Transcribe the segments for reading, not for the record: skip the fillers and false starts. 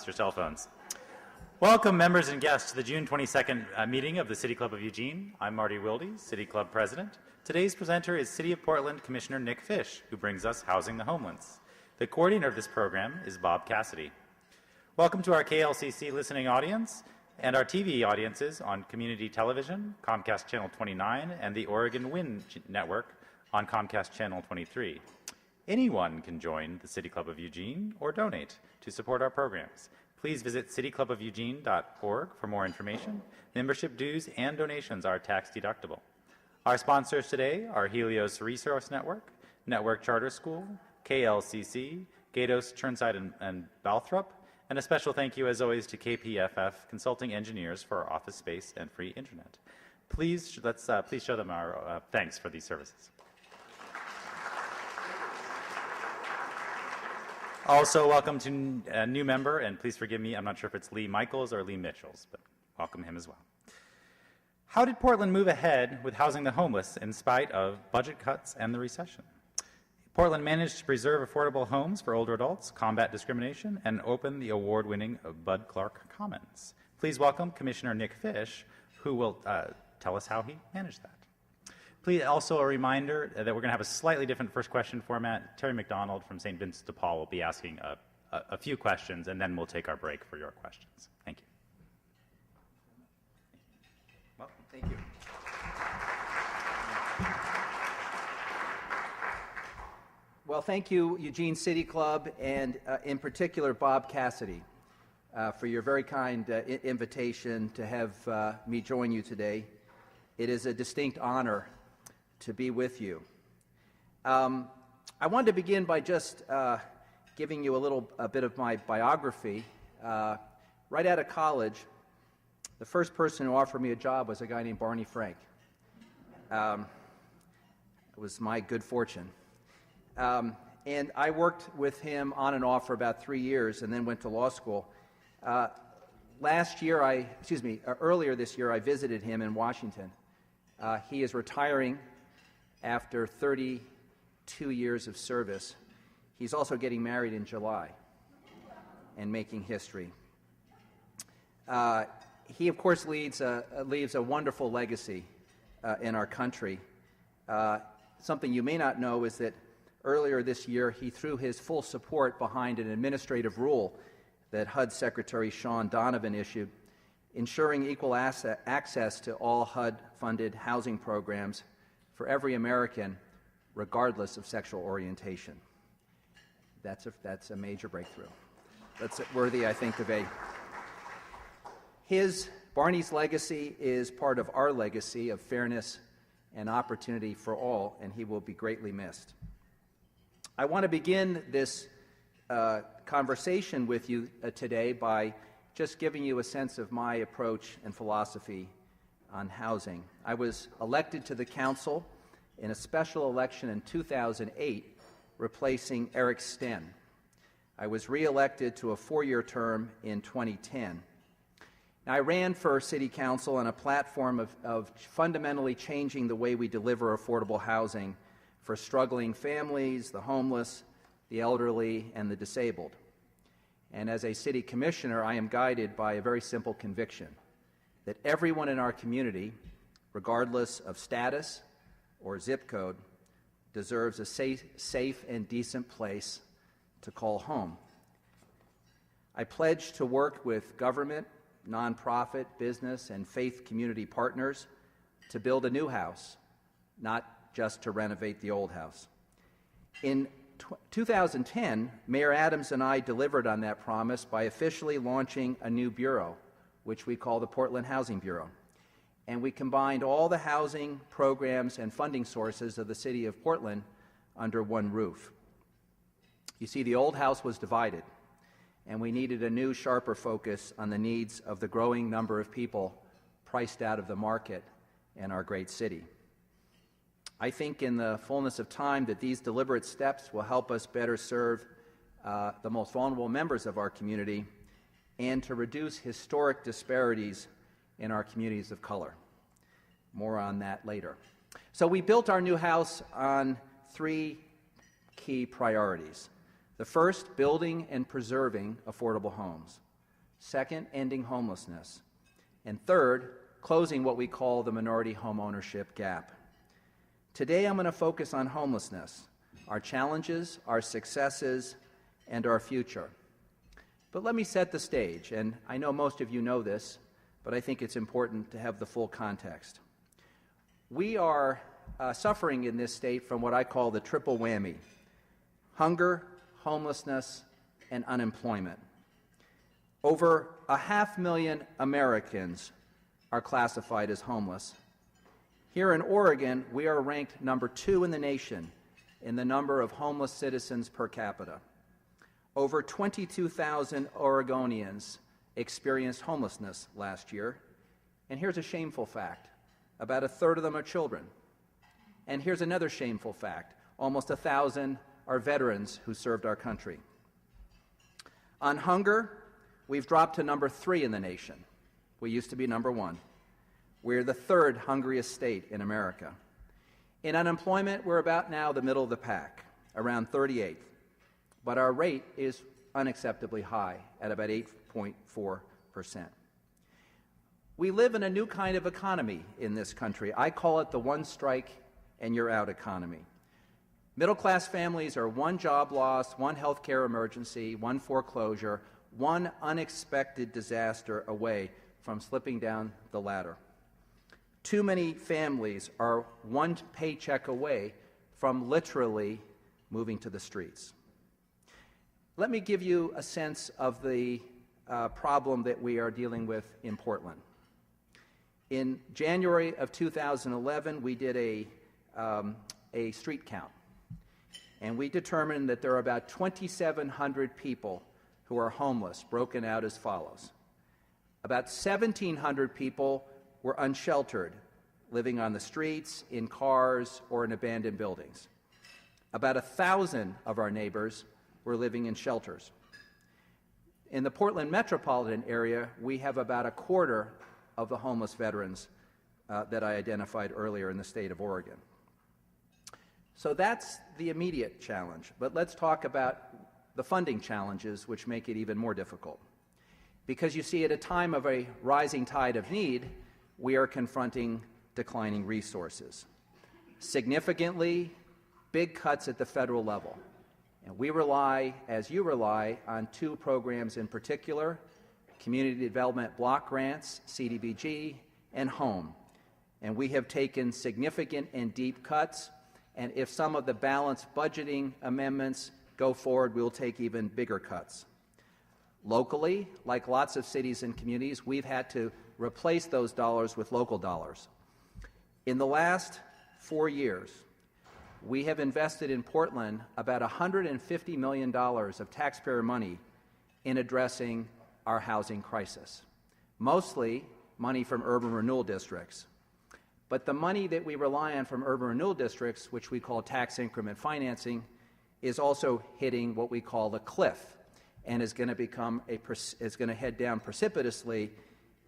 your cell phones. Welcome, members and guests, to the June 22nd meeting of the City Club of Eugene. I'm Marty Wilde, City Club President. Today's presenter is City of Portland Commissioner Nick Fish, who brings us Housing the Homeless. The coordinator of this program is Bob Cassidy. Welcome to our KLCC listening audience and our TV audiences on community television, Comcast Channel 29, and the Oregon Wind Network on Comcast Channel 23. Anyone can join the City Club of Eugene or donate to support our programs. Please visit cityclubofeugene.org for more information. Membership dues and donations are tax deductible. Our sponsors today are Helios Resource Network, Network Charter School, KLCC, Gatos, Churnside, and Balthrop, and a special thank you, as always, to KPFF Consulting Engineers for our office space and free internet. Please show them our thanks for these services. Also, welcome to a new member, and please forgive me, I'm not sure if it's Lee Michaels or Lee Mitchells, but welcome him as well. How did Portland move ahead with housing the homeless in spite of budget cuts and the recession? Portland managed to preserve affordable homes for older adults, combat discrimination, and open the award-winning Bud Clark Commons. Please welcome Commissioner Nick Fish, who will tell us how he managed that. Please, also a reminder that we're going to have a slightly different first question format. Terry McDonald from St. Vincent de Paul will be asking a few questions, and then we'll take our break for your questions. Thank you. Well, thank you. Well, thank you, Eugene City Club, and in particular, Bob Cassidy, for your very kind invitation to have me join you today. It is a distinct honor to be with you. I wanted to begin by just giving you a bit of my biography. Right out of college, the first person who offered me a job was a guy named Barney Frank. It was my good fortune. And I worked with him on and off for about 3 years and then went to law school. Earlier this year, I visited him in Washington. He is retiring after 32 years of service. He's also getting married in July and making history. He, of course, leaves a wonderful legacy in our country. Something you may not know is that earlier this year, he threw his full support behind an administrative rule that HUD Secretary Sean Donovan issued, ensuring equal access to all HUD-funded housing programs for every American, regardless of sexual orientation. That's a major breakthrough. That's worthy, I think, of a... Barney's legacy is part of our legacy of fairness and opportunity for all, and he will be greatly missed. I want to begin this conversation with you today by just giving you a sense of my approach and philosophy on housing. I was elected to the council in a special election in 2008, replacing Eric Sten. I was re-elected to a 4-year term in 2010. Now, I ran for city council on a platform of fundamentally changing the way we deliver affordable housing for struggling families, the homeless, the elderly, and the disabled. And as a city commissioner, I am guided by a very simple conviction that everyone in our community, regardless of status or zip code, deserves a safe and decent place to call home. I pledge to work with government, nonprofit, business, and faith community partners to build a new house, not just to renovate the old house. In 2010, Mayor Adams and I delivered on that promise by officially launching a new bureau, which we call the Portland Housing Bureau. And we combined all the housing programs and funding sources of the city of Portland under one roof. You see, the old house was divided, and we needed a new, sharper focus on the needs of the growing number of people priced out of the market in our great city. I think in the fullness of time that these deliberate steps will help us better serve the most vulnerable members of our community and to reduce historic disparities in our communities of color. More on that later. So we built our new house on 3 key priorities. The first, building and preserving affordable homes. Second, ending homelessness. And third, closing what we call the minority home ownership gap. Today I'm going to focus on homelessness, our challenges, our successes, and our future. But let me set the stage, and I know most of you know this, but I think it's important to have the full context. We are suffering in this state from what I call the triple whammy: hunger, homelessness, and unemployment. Over 500,000 Americans are classified as homeless. Here in Oregon, we are ranked number 2 in the nation in the number of homeless citizens per capita. Over 22,000 Oregonians experienced homelessness last year. And here's a shameful fact: about a third of them are children. And here's another shameful fact: almost 1,000 are veterans who served our country. On hunger, we've dropped to number 3 in the nation. We used to be number 1. We're the 3rd hungriest state in America. In unemployment, we're about now the middle of the pack, around 38th. But our rate is unacceptably high at about 8.4%. We live in a new kind of economy in this country. I call it the one strike and you're out economy. Middle-class families are one job loss, one health care emergency, one foreclosure, one unexpected disaster away from slipping down the ladder. Too many families are one paycheck away from literally moving to the streets. Let me give you a sense of the problem that we are dealing with in Portland. In January of 2011, we did a street count, and we determined that there are about 2,700 people who are homeless, broken out as follows. About 1,700 people were unsheltered, living on the streets, in cars, or in abandoned buildings. About 1,000 of our neighbors were living in shelters. In the Portland metropolitan area, we have about a quarter of the homeless veterans that I identified earlier in the state of Oregon. So that's the immediate challenge, but let's talk about the funding challenges, which make it even more difficult. Because you see, at a time of a rising tide of need, we are confronting declining resources. Significantly, big cuts at the federal level. And we rely, as you rely, on 2 programs in particular: Community Development Block Grants, CDBG, and HOME. And we have taken significant and deep cuts, and if some of the balanced budgeting amendments go forward, we'll take even bigger cuts. Locally, like lots of cities and communities, we've had to replace those dollars with local dollars. In the last 4 years, we have invested in Portland about $150 million of taxpayer money in addressing our housing crisis, mostly money from urban renewal districts. But the money that we rely on from urban renewal districts, which we call tax increment financing, is also hitting what we call the cliff, and is going to head down precipitously,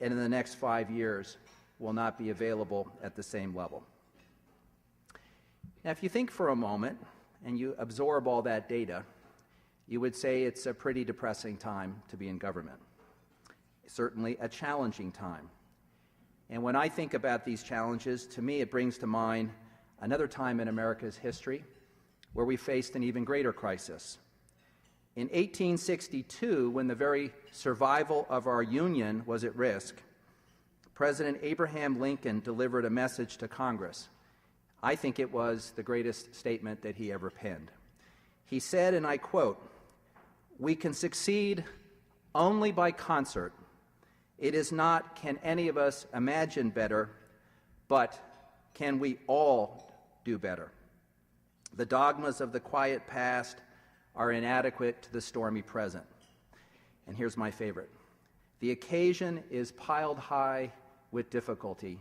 and in the next 5 years will not be available at the same level. Now, if you think for a moment and you absorb all that data, you would say it's a pretty depressing time to be in government. Certainly a challenging time. And when I think about these challenges, to me it brings to mind another time in America's history where we faced an even greater crisis. In 1862, when the very survival of our Union was at risk, President Abraham Lincoln delivered a message to Congress. I think it was the greatest statement that he ever penned. He said, and I quote, "We can succeed only by concert. It is not, can any of us imagine better, but can we all do better? The dogmas of the quiet past are inadequate to the stormy present." And here's my favorite. "The occasion is piled high with difficulty,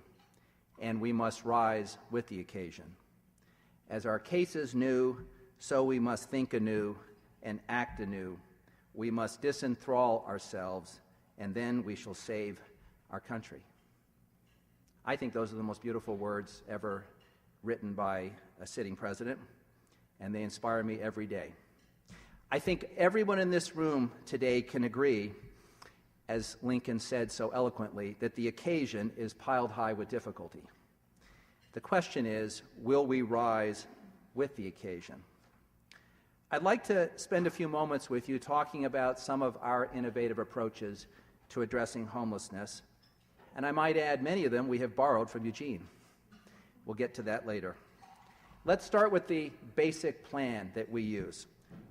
and we must rise with the occasion. As our case is new, so we must think anew and act anew. We must disenthrall ourselves, and then we shall save our country." I think those are the most beautiful words ever written by a sitting president, and they inspire me every day. I think everyone in this room today can agree as Lincoln said so eloquently, that the occasion is piled high with difficulty. The question is, will we rise with the occasion? I'd like to spend a few moments with you talking about some of our innovative approaches to addressing homelessness, and I might add many of them we have borrowed from Eugene. We'll get to that later. Let's start with the basic plan that we use.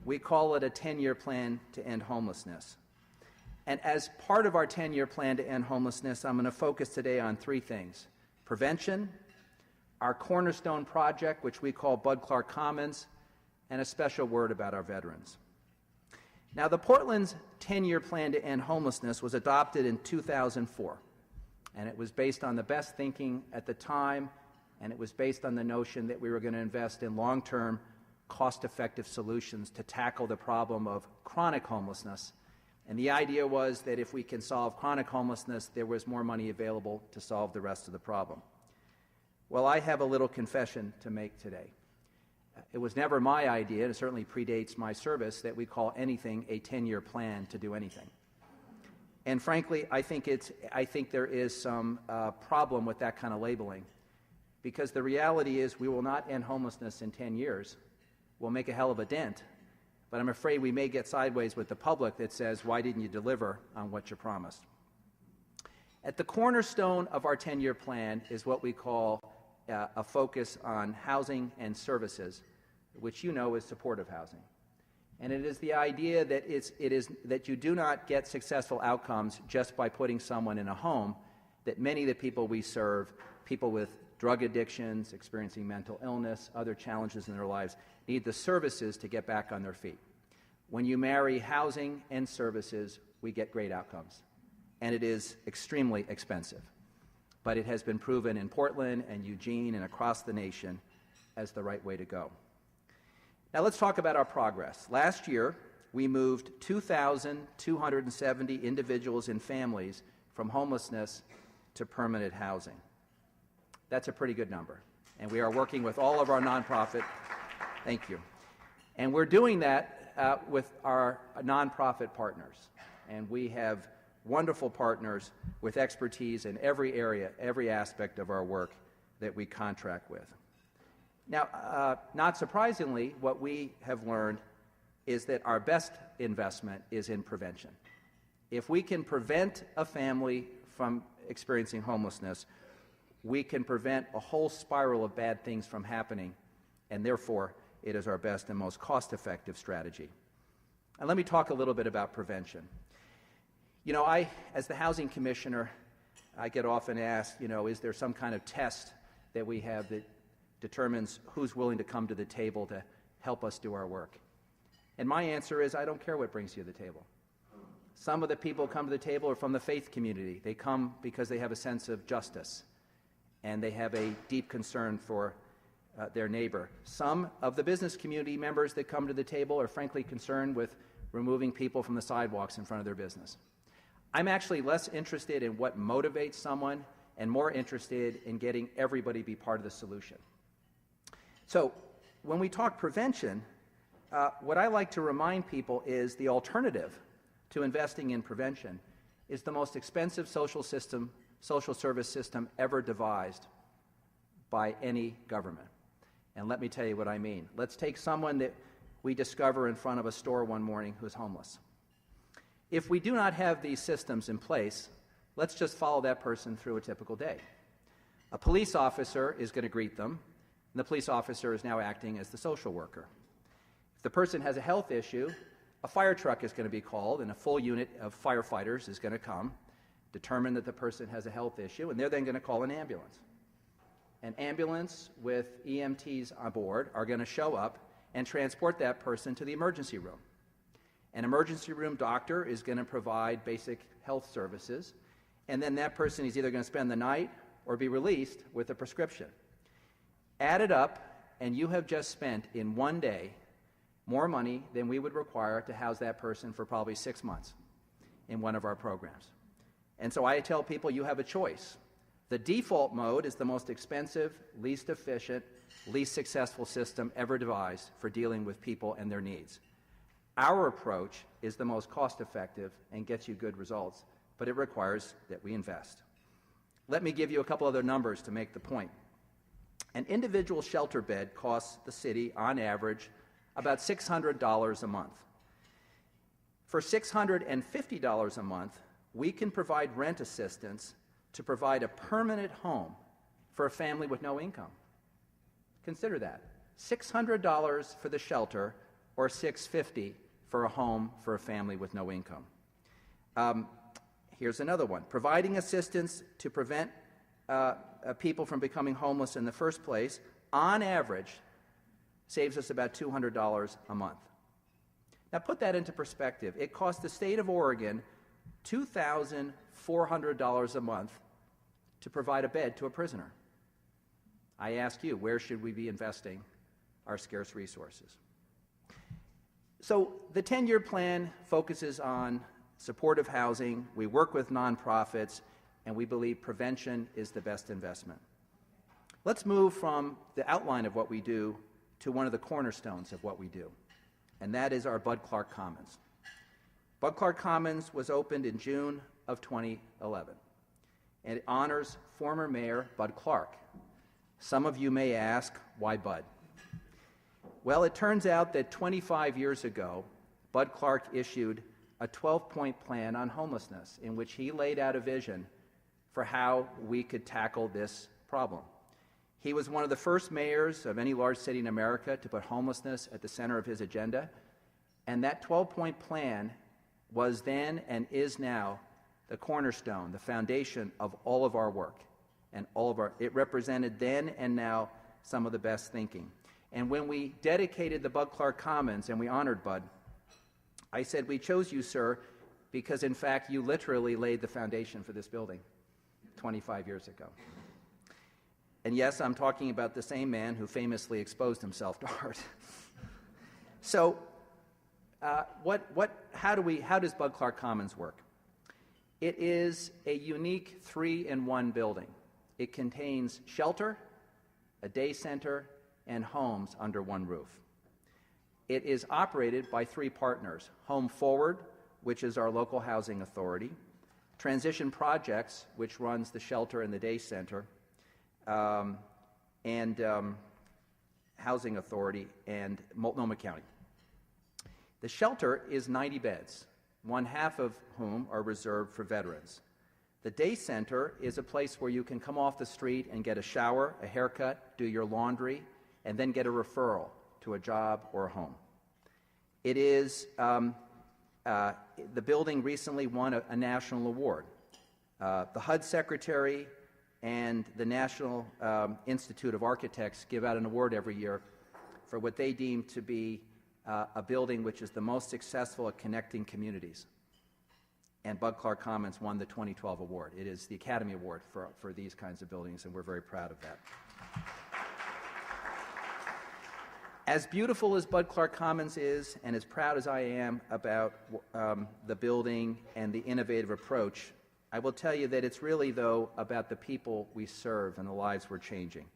We call it a 10-year plan to end homelessness. And as part of our 10-year plan to end homelessness, I'm going to focus today on three things: prevention, our cornerstone project, which we call Bud Clark Commons, and a special word about our veterans. Now, the Portland's 10-year plan to end homelessness was adopted in 2004, and it was based on the best thinking at the time, and it was based on the notion that we were going to invest in long-term, cost-effective solutions to tackle the problem of chronic homelessness. And the idea was that if we can solve chronic homelessness, there was more money available to solve the rest of the problem. Well, I have a little confession to make today. It was never my idea, and it certainly predates my service, that we call anything a 10-year plan to do anything. And frankly, I think there is some problem with that kind of labeling, because the reality is we will not end homelessness in 10 years. We'll make a hell of a dent, but I'm afraid we may get sideways with the public that says, why didn't you deliver on what you promised? At the cornerstone of our 10-year plan is what we call a focus on housing and services, which you know is supportive housing. And it is the idea that that you do not get successful outcomes just by putting someone in a home, that many of the people we serve, people with drug addictions, experiencing mental illness, other challenges in their lives, need the services to get back on their feet. When you marry housing and services, we get great outcomes. And it is extremely expensive. But it has been proven in Portland and Eugene and across the nation as the right way to go. Now let's talk about our progress. Last year, we moved 2,270 individuals and families from homelessness to permanent housing. That's a pretty good number. And we are working with all of our nonprofit, thank you. And we're doing that with our nonprofit partners. And we have wonderful partners with expertise in every area, every aspect of our work that we contract with. Now, not surprisingly, what we have learned is that our best investment is in prevention. If we can prevent a family from experiencing homelessness, we can prevent a whole spiral of bad things from happening, and therefore, it is our best and most cost-effective strategy. And let me talk a little bit about prevention. You know, as the housing commissioner, I get often asked, is there some kind of test that we have that determines who's willing to come to the table to help us do our work? And my answer is, I don't care what brings you to the table. Some of the people who come to the table are from the faith community. They come because they have a sense of justice, and they have a deep concern for their neighbor. Some of the business community members that come to the table are frankly concerned with removing people from the sidewalks in front of their business. I'm actually less interested in what motivates someone and more interested in getting everybody to be part of the solution. So when we talk prevention, what I like to remind people is the alternative to investing in prevention is the most expensive social service system ever devised by any government. And let me tell you what I mean. Let's take someone that we discover in front of a store one morning who's homeless. If we do not have these systems in place, let's just follow that person through a typical day. A police officer is going to greet them, and the police officer is now acting as the social worker. If the person has a health issue, a fire truck is going to be called, and a full unit of firefighters is going to come, determine that the person has a health issue, and they're then going to call an ambulance. An ambulance with EMTs on board are going to show up and transport that person to the emergency room. An emergency room doctor is going to provide basic health services, and then that person is either going to spend the night or be released with a prescription. Add it up, and you have just spent in one day more money than we would require to house that person for probably 6 months in one of our programs. And so I tell people you have a choice. The default mode is the most expensive, least efficient, least successful system ever devised for dealing with people and their needs. Our approach is the most cost-effective and gets you good results, but it requires that we invest. Let me give you a couple other numbers to make the point. An individual shelter bed costs the city, on average, about $600 a month. For $650 a month, we can provide rent assistance to provide a permanent home for a family with no income. Consider that. $600 for the shelter, or $650 for a home for a family with no income. Here's another one. Providing assistance to prevent people from becoming homeless in the first place, on average, saves us about $200 a month. Now put that into perspective. It costs the state of Oregon $2,400 a month to provide a bed to a prisoner. I ask you, where should we be investing our scarce resources? So the 10-year plan focuses on supportive housing. We work with nonprofits, and we believe prevention is the best investment. Let's move from the outline of what we do to one of the cornerstones of what we do, and that is our Bud Clark Commons. Bud Clark Commons was opened in June of 2011, and it honors former Mayor Bud Clark. Some of you may ask, why Bud? Well, it turns out that 25 years ago, Bud Clark issued a 12-point plan on homelessness in which he laid out a vision for how we could tackle this problem. He was one of the first mayors of any large city in America to put homelessness at the center of his agenda, and that 12-point plan was then and is now the cornerstone, the foundation of all of our work, and it represented then and now some of the best thinking. And when we dedicated the Bud Clark Commons and we honored Bud, I said, we chose you, sir, because in fact you literally laid the foundation for this building 25 years ago. And yes, I'm talking about the same man who famously exposed himself to art. So how does Bud Clark Commons work? It is a unique 3-in-1 building. It contains shelter, a day center, and homes under one roof. It is operated by 3 partners: Home Forward, which is our local housing authority; Transition Projects, which runs the shelter and the day center, and Housing Authority, and Multnomah County. The shelter is 90 beds, one half of whom are reserved for veterans. The day center is a place where you can come off the street and get a shower, a haircut, do your laundry, and then get a referral to a job or a home. It is, the building recently won a national award. The HUD Secretary and the National Institute of Architects give out an award every year for what they deem to be a building which is the most successful at connecting communities. And Bud Clark Commons won the 2012 award. It is the Academy Award for these kinds of buildings, and we're very proud of that. As beautiful as Bud Clark Commons is, and as proud as I am about the building and the innovative approach, I will tell you that it's really, though, about the people we serve and the lives we're changing.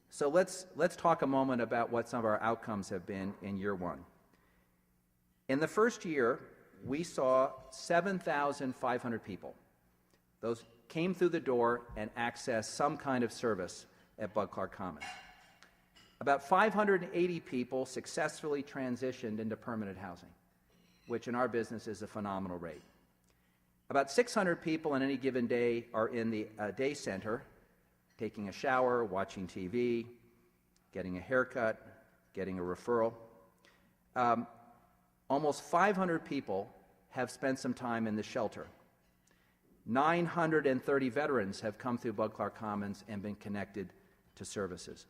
So let's talk a moment about what some of our outcomes have been in year 1. In the first year, we saw 7,500 people. Those came through the door and accessed some kind of service at Bud Clark Commons. About 580 people successfully transitioned into permanent housing, which in our business is a phenomenal rate. About 600 people on any given day are in the day center, taking a shower, watching TV, getting a haircut, getting a referral. Almost 500 people have spent some time in the shelter. 930 veterans have come through Bud Clark Commons and been connected to services.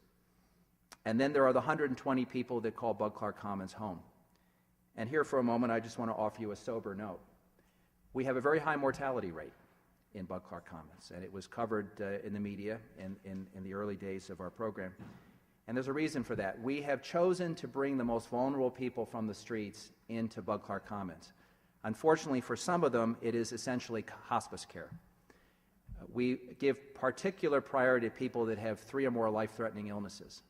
And then there are the 120 people that call Bud Clark Commons home. And here for a moment, I just want to offer you a sober note. We have a very high mortality rate in Bud Clark Commons, and it was covered in the media in the early days of our program. And there's a reason for that. We have chosen to bring the most vulnerable people from the streets into Bud Clark Commons. Unfortunately, for some of them, it is essentially hospice care. We give particular priority to people that have 3 or more life-threatening illnesses.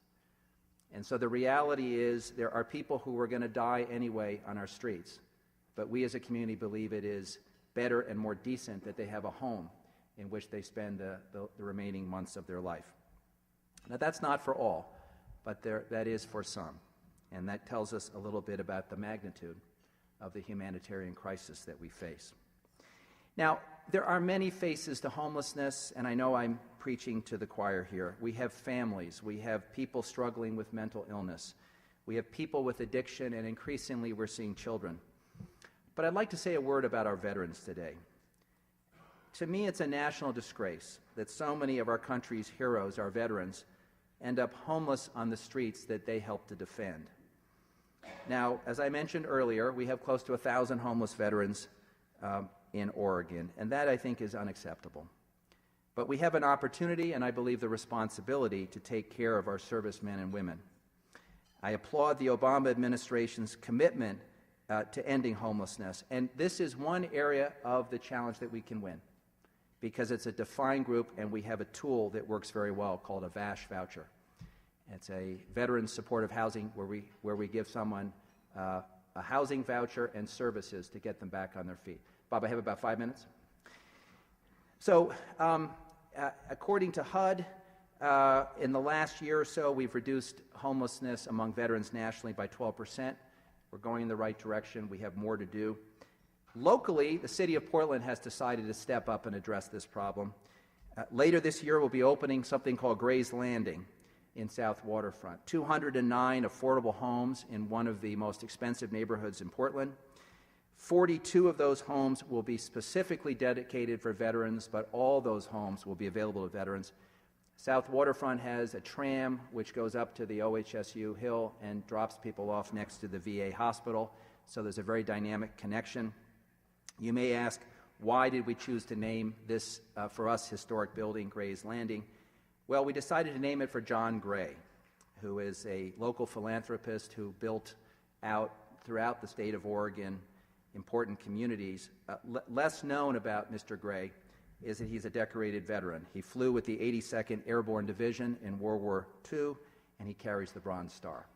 And so the reality is there are people who are going to die anyway on our streets. But we as a community believe it is better and more decent that they have a home in which they spend the remaining months of their life. Now, that's not for all, but that is for some, and that tells us a little bit about the magnitude of the humanitarian crisis that we face. Now, there are many faces to homelessness, and I know I'm preaching to the choir here. We have families, we have people struggling with mental illness, we have people with addiction, and increasingly we're seeing children. But I'd like to say a word about our veterans today. To me, it's a national disgrace that so many of our country's heroes, our veterans, end up homeless on the streets that they helped to defend. Now, as I mentioned earlier, we have close to 1,000 homeless veterans in Oregon, and that, I think, is unacceptable. But we have an opportunity, and I believe the responsibility, to take care of our servicemen and women. I applaud the Obama administration's commitment to ending homelessness, and this is one area of the challenge that we can win, because it's a defined group, and we have a tool that works very well called a VASH voucher. It's a veteran supportive housing where we give someone a housing voucher and services to get them back on their feet. Bob, I have about 5 minutes. So, according to HUD, in the last year or so, we've reduced homelessness among veterans nationally by 12%. We're going in the right direction. We have more to do. Locally, the city of Portland has decided to step up and address this problem. Later this year, we'll be opening something called Gray's Landing in South Waterfront. 209 affordable homes in one of the most expensive neighborhoods in Portland. 42 of those homes will be specifically dedicated for veterans, but all those homes will be available to veterans. South Waterfront has a tram which goes up to the OHSU Hill and drops people off next to the VA hospital, so there's a very dynamic connection. You may ask, why did we choose to name this, for us, historic building, Gray's Landing? Well, we decided to name it for John Gray, who is a local philanthropist who built out throughout the state of Oregon important communities. Less known about Mr. Gray is that he's a decorated veteran. He flew with the 82nd Airborne Division in World War II, and he carries the Bronze Star.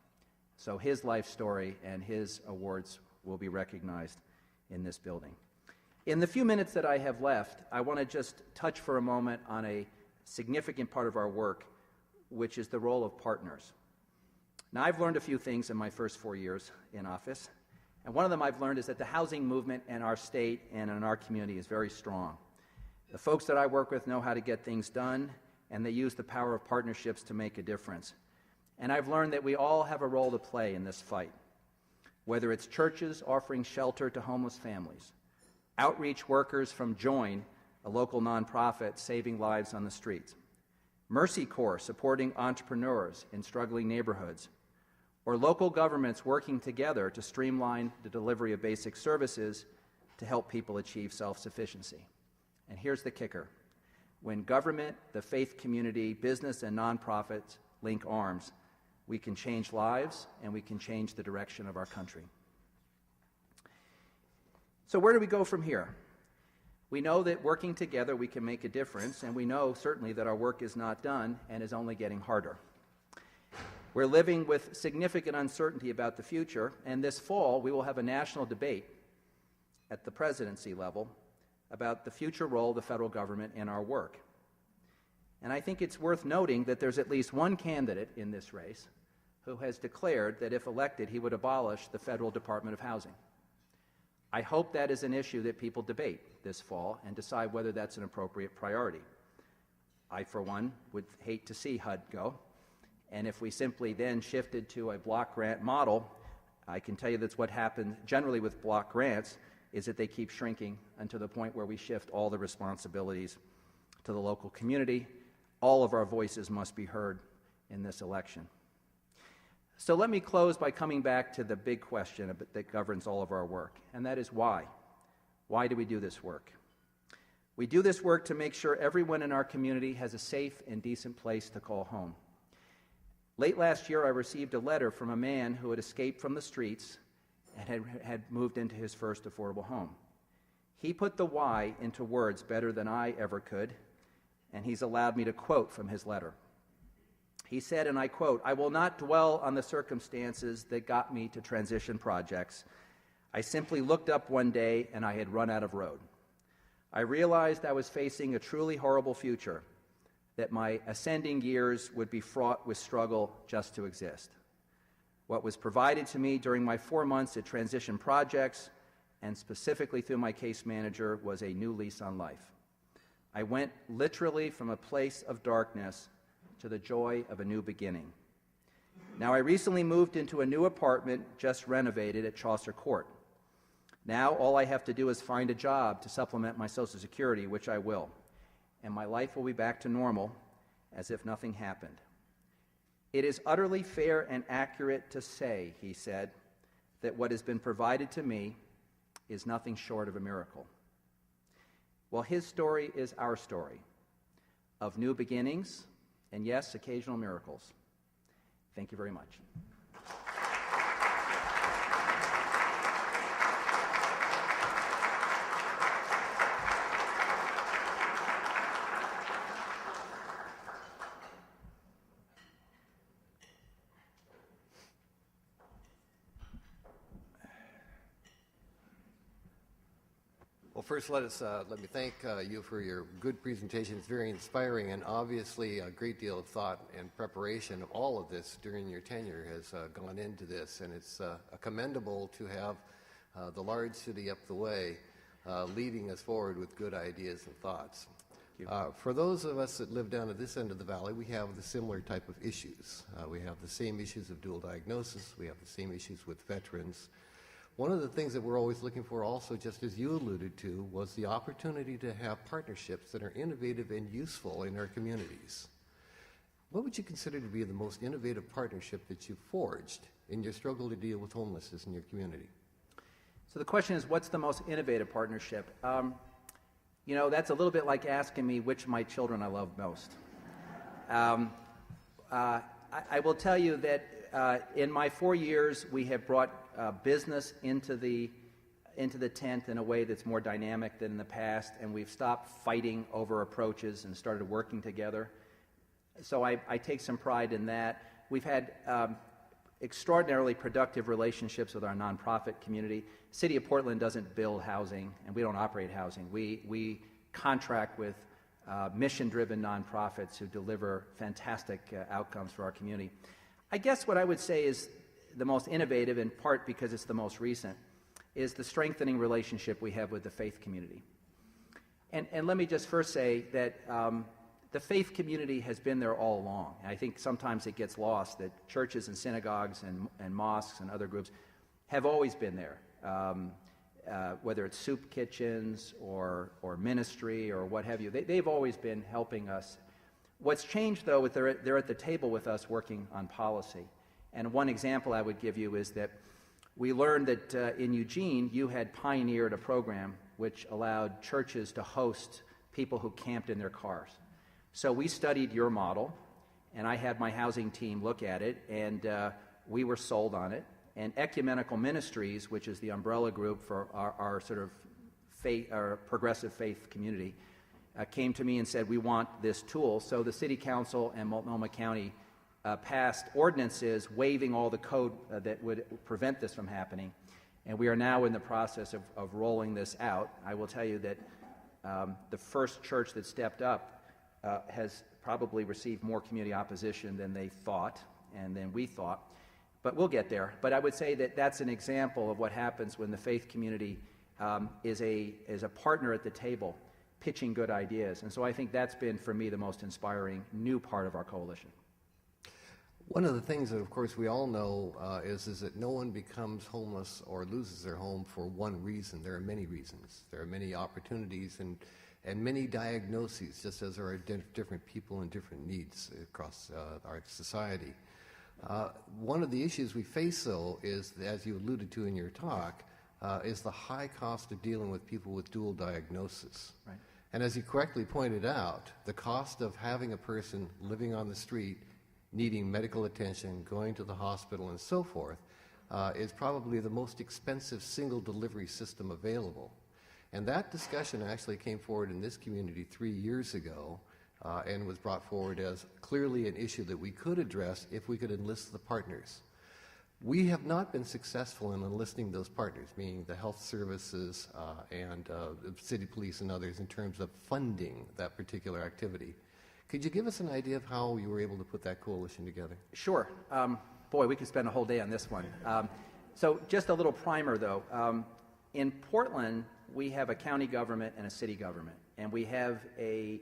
So his life story and his awards will be recognized in this building. In the few minutes that I have left, I want to just touch for a moment on a significant part of our work, which is the role of partners. Now, I've learned a few things in my first 4 years in office, and one of them I've learned is that the housing movement in our state and in our community is very strong. The folks that I work with know how to get things done, and they use the power of partnerships to make a difference. And I've learned that we all have a role to play in this fight, whether it's churches offering shelter to homeless families, outreach workers from Join, a local nonprofit saving lives on the streets, Mercy Corps supporting entrepreneurs in struggling neighborhoods, or local governments working together to streamline the delivery of basic services to help people achieve self-sufficiency. And here's the kicker. When government, the faith community, business, and nonprofits link arms, we can change lives and we can change the direction of our country. So where do we go from here? We know that working together we can make a difference, and we know certainly that our work is not done and is only getting harder. We're living with significant uncertainty about the future, and this fall we will have a national debate at the presidency level about the future role of the federal government in our work. And I think it's worth noting that there's at least one candidate in this race who has declared that if elected he would abolish the Federal Department of Housing. I hope that is an issue that people debate this fall and decide whether that's an appropriate priority. I, for one, would hate to see HUD go, and if we simply then shifted to a block grant model, I can tell you that's what happens generally with block grants, is that they keep shrinking until the point where we shift all the responsibilities to the local community. All of our voices must be heard in this election. So let me close by coming back to the big question that governs all of our work, and that is why. Why do we do this work? We do this work to make sure everyone in our community has a safe and decent place to call home. Late last year, I received a letter from a man who had escaped from the streets and had moved into his first affordable home. He put the why into words better than I ever could, and he's allowed me to quote from his letter. He said, and I quote, "I will not dwell on the circumstances that got me to transition projects. I simply looked up one day and I had run out of road." I realized I was facing a truly horrible future, that my ascending years would be fraught with struggle just to exist. What was provided to me during my 4 months at Transition Projects, and specifically through my case manager, was a new lease on life. I went literally from a place of darkness to the joy of a new beginning. Now, I recently moved into a new apartment just renovated at Chaucer Court. Now, all I have to do is find a job to supplement my Social Security, which I will, and my life will be back to normal as if nothing happened. It is utterly fair and accurate to say, he said, that what has been provided to me is nothing short of a miracle. Well, his story is our story of new beginnings and, yes, occasional miracles. Thank you very much. Well, first, let me thank you for your good presentation. It's very inspiring, and obviously a great deal of thought and preparation of all of this during your tenure has gone into this, and it's commendable to have the large city up the way leading us forward with good ideas and thoughts. For those of us that live down at this end of the valley, we have the similar type of issues. We have the same issues of dual diagnosis. We have the same issues with veterans. One of the things that we're always looking for also, just as you alluded to, was the opportunity to have partnerships that are innovative and useful in our communities. What would you consider to be the most innovative partnership that you've forged in your struggle to deal with homelessness in your community? So the question is, what's the most innovative partnership? You know, that's a little bit like asking me which of my children I love most. I will tell you that in my 4 years, we have brought business into the tent in a way that's more dynamic than in the past, and we've stopped fighting over approaches and started working together. So I take some pride in that. We've had extraordinarily productive relationships with our nonprofit community. City of Portland doesn't build housing, and we don't operate housing. We contract with mission-driven nonprofits who deliver fantastic outcomes for our community. I guess what I would say is the most innovative, in part because it's the most recent, is the strengthening relationship we have with the faith community. And let me just first say that the faith community has been there all along. I think sometimes it gets lost that churches and synagogues and mosques and other groups have always been there, whether it's soup kitchens or ministry or what have you. They've always been helping us. What's changed, though, is they're at the table with us working on policy. And one example I would give you is that we learned that in Eugene, you had pioneered a program which allowed churches to host people who camped in their cars. So we studied your model, and I had my housing team look at it, and we were sold on it. And Ecumenical Ministries, which is the umbrella group for our sort of faith, our progressive faith community, came to me and said, we want this tool. So the City Council and Multnomah County passed ordinances waiving all the code that would prevent this from happening. And we are now in the process of rolling this out. I will tell you that the first church that stepped up has probably received more community opposition than they thought and than we thought. But we'll get there. But I would say that that's an example of what happens when the faith community is a partner at the table pitching good ideas. And so I think that's been, for me, the most inspiring new part of our coalition. One of the things that, of course, we all know is that no one becomes homeless or loses their home for one reason. There are many reasons. There are many opportunities and many diagnoses, just as there are different people and different needs across our society. One of the issues we face, though, is, as you alluded to in your talk, is the high cost of dealing with people with dual diagnosis. Right. And as you correctly pointed out, the cost of having a person living on the street, needing medical attention, going to the hospital, and so forth, is probably the most expensive single delivery system available. And that discussion actually came forward in this community 3 years ago and was brought forward as clearly an issue that we could address if we could enlist the partners. We have not been successful in enlisting those partners, meaning the health services and the city police and others, in terms of funding that particular activity. Could you give us an idea of how you were able to put that coalition together? Sure. Boy, we could spend a whole day on this one. So just a little primer, though. In Portland, we have a county government and a city government, and we have a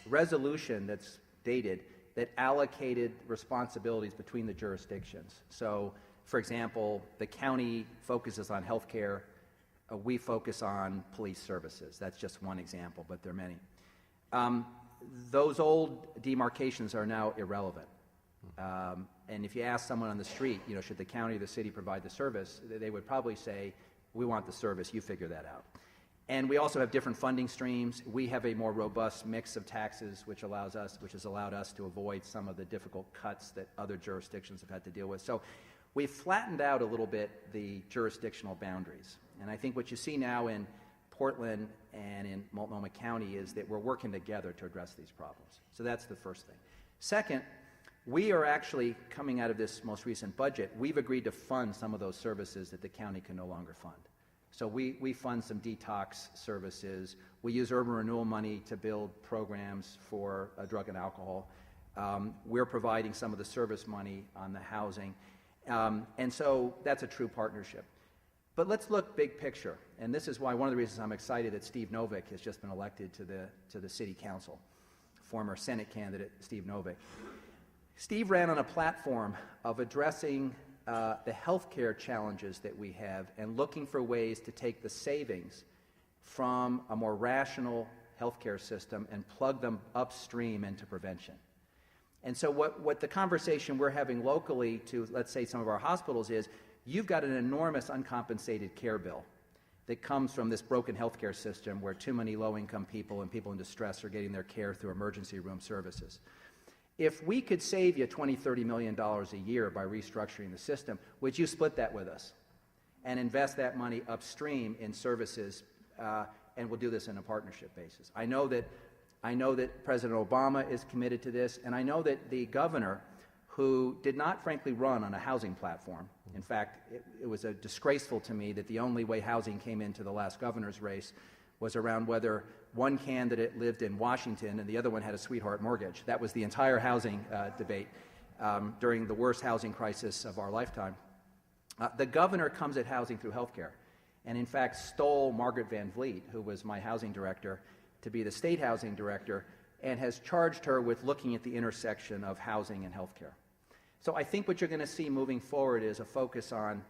resolution that's dated that allocated responsibilities between the jurisdictions. So, for example, the county focuses on health care. We focus on police services. That's just one example, but there are many. Those old demarcations are now irrelevant. And if you ask someone on the street, should the county or the city provide the service, they would probably say, we want the service, you figure that out. And we also have different funding streams. We have a more robust mix of taxes, which has allowed us to avoid some of the difficult cuts that other jurisdictions have had to deal with. So we've flattened out a little bit the jurisdictional boundaries. And I think what you see now in Portland and in Multnomah County is that we're working together to address these problems. So that's the first thing. Second, we are actually, coming out of this most recent budget, we've agreed to fund some of those services that the county can no longer fund. So we fund some detox services. We use urban renewal money to build programs for drug and alcohol. We're providing some of the service money on the housing. And so that's a true partnership. But let's look big picture. And this is why one of the reasons I'm excited that Steve Novick has just been elected to the city council, former Senate candidate Steve Novick. Steve ran on a platform of addressing the healthcare challenges that we have and looking for ways to take the savings from a more rational healthcare system and plug them upstream into prevention. And so what the conversation we're having locally to, let's say, some of our hospitals is, you've got an enormous uncompensated care bill that comes from this broken healthcare system where too many low-income people and people in distress are getting their care through emergency room services. If we could save you $20, $30 million a year by restructuring the system, would you split that with us and invest that money upstream in services, and we'll do this in a partnership basis? I know that President Obama is committed to this, and I know that the governor, who did not, frankly, run on a housing platform. In fact, it was disgraceful to me that the only way housing came into the last governor's race was around whether one candidate lived in Washington and the other one had a sweetheart mortgage. That was the entire housing debate during the worst housing crisis of our lifetime. The governor comes at housing through healthcare, and in fact stole Margaret Van Vliet, who was my housing director, to be the state housing director, and has charged her with looking at the intersection of housing and healthcare. So I think what you're going to see moving forward is a focus on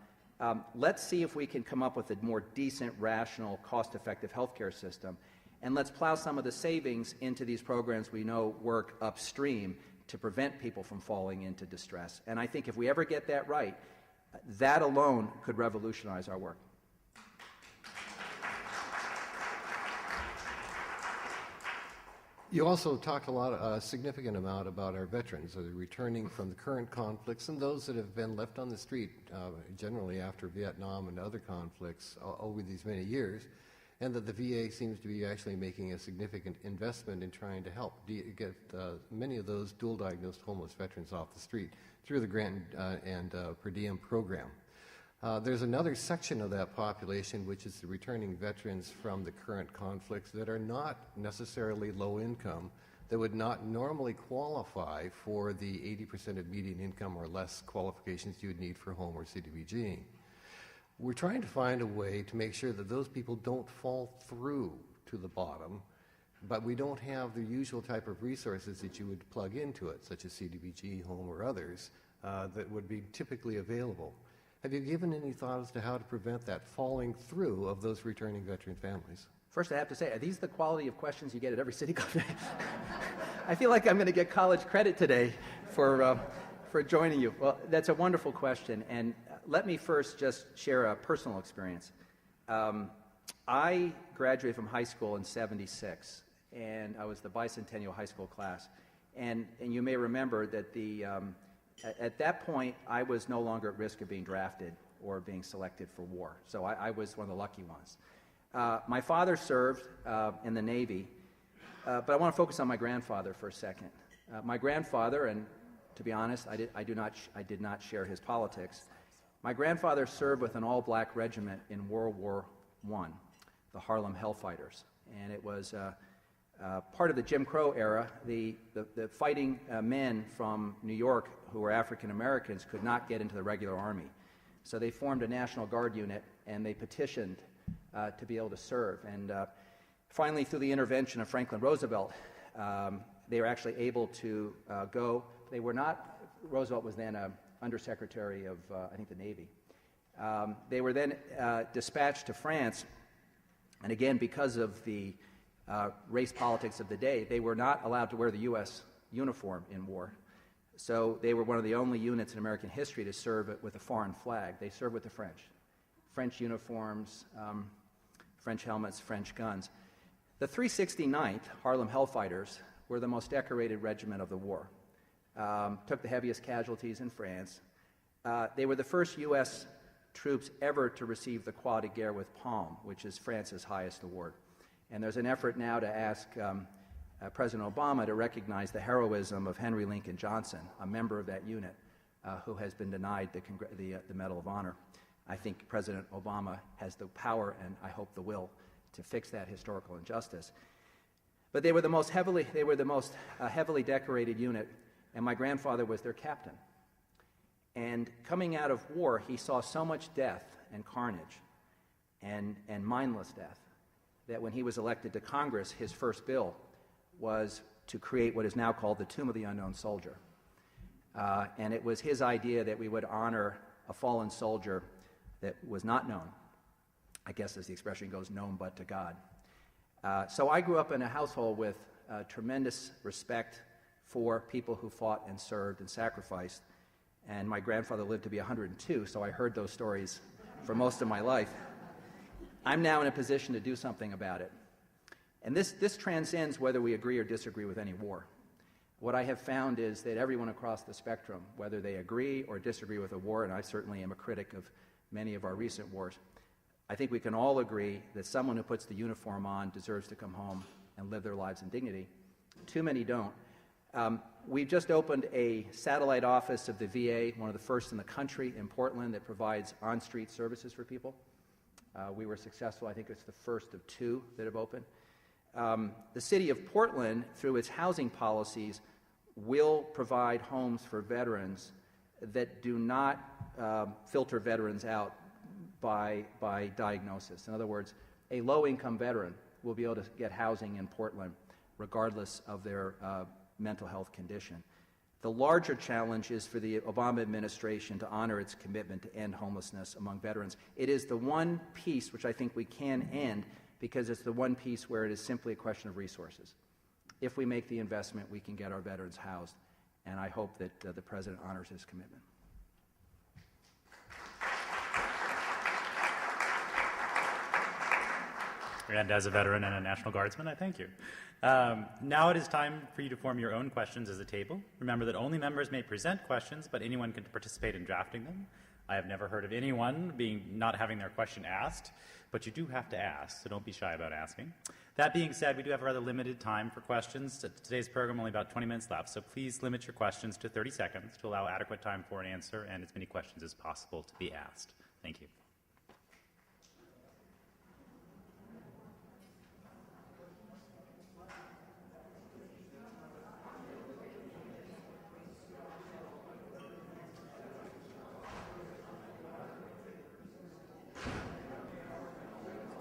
let's see if we can come up with a more decent, rational, cost-effective healthcare system, and let's plow some of the savings into these programs we know work upstream to prevent people from falling into distress. And I think if we ever get that right, that alone could revolutionize our work. You also talked a significant amount about our veterans that are returning from the current conflicts and those that have been left on the street, generally after Vietnam and other conflicts over these many years, and that the VA seems to be actually making a significant investment in trying to help get many of those dual-diagnosed homeless veterans off the street through the grant and per diem program. There's another section of that population, which is the returning veterans from the current conflicts that are not necessarily low income, that would not normally qualify for the 80% of median income or less qualifications you would need for home or CDBG. We're trying to find a way to make sure that those people don't fall through to the bottom, but we don't have the usual type of resources that you would plug into it, such as CDBG, home, or others, that would be typically available. Have you given any thought as to how to prevent that falling through of those returning veteran families? First, I have to say, are these the quality of questions you get at every city club? I feel like I'm going to get college credit today for joining you. Well, that's a wonderful question, and let me first just share a personal experience. I graduated from high school in '76, and I was the bicentennial high school class. And you may remember that at that point, I was no longer at risk of being drafted or being selected for war. So I was one of the lucky ones. My father served in the Navy, but I want to focus on my grandfather for a second. My grandfather, and To be honest, I did not share his politics. My grandfather served with an all-black regiment in World War I, the Harlem Hellfighters, and it was part of the Jim Crow era. The fighting men from New York who were African Americans could not get into the regular army, so they formed a National Guard unit and they petitioned to be able to serve. And finally, through the intervention of Franklin Roosevelt, they were actually able to go. They were not. Roosevelt was then Undersecretary of, I think, the Navy. They were then dispatched to France, and again, because of the race politics of the day, they were not allowed to wear the U.S. uniform in war. So they were one of the only units in American history to serve with a foreign flag. They served with the French. French uniforms, French helmets, French guns. The 369th Harlem Hellfighters were the most decorated regiment of the war. Took the heaviest casualties in France. They were the first U.S. troops ever to receive the Croix de Guerre with Palm, which is France's highest award. And there's an effort now to ask President Obama to recognize the heroism of Henry Lincoln Johnson, a member of that unit, who has been denied the Medal of Honor. I think President Obama has the power and I hope the will to fix that historical injustice. But they were the most heavily decorated unit, and my grandfather was their captain. And coming out of war, he saw so much death and carnage and mindless death that when he was elected to Congress, his first bill was to create what is now called the Tomb of the Unknown Soldier. And it was his idea that we would honor a fallen soldier that was not known. I guess as the expression goes, known but to God. So I grew up in a household with tremendous respect for people who fought and served and sacrificed. And my grandfather lived to be 102, so I heard those stories for most of my life. I'm now in a position to do something about it. And this transcends whether we agree or disagree with any war. What I have found is that everyone across the spectrum, whether they agree or disagree with a war, and I certainly am a critic of many of our recent wars, I think we can all agree that someone who puts the uniform on deserves to come home and live their lives in dignity. Too many don't. We've just opened a satellite office of the VA, one of the first in the country in Portland, that provides on-street services for people. We were successful. I think it's the first of two that have opened. The city of Portland, through its housing policies, will provide homes for veterans that do not filter veterans out by diagnosis. In other words, a low-income veteran will be able to get housing in Portland regardless of their mental health condition. The larger challenge is for the Obama administration to honor its commitment to end homelessness among veterans. It is the one piece which I think we can end because it's the one piece where it is simply a question of resources. If we make the investment, we can get our veterans housed, and I hope that the President honors his commitment. And as a veteran and a National Guardsman, I thank you. Now it is time for you to form your own questions as a table. Remember that only members may present questions, but anyone can participate in drafting them. I have never heard of anyone not having their question asked, but you do have to ask, so don't be shy about asking. That being said, we do have a rather limited time for questions. Today's program only about 20 minutes left, so please limit your questions to 30 seconds to allow adequate time for an answer and as many questions as possible to be asked. Thank you.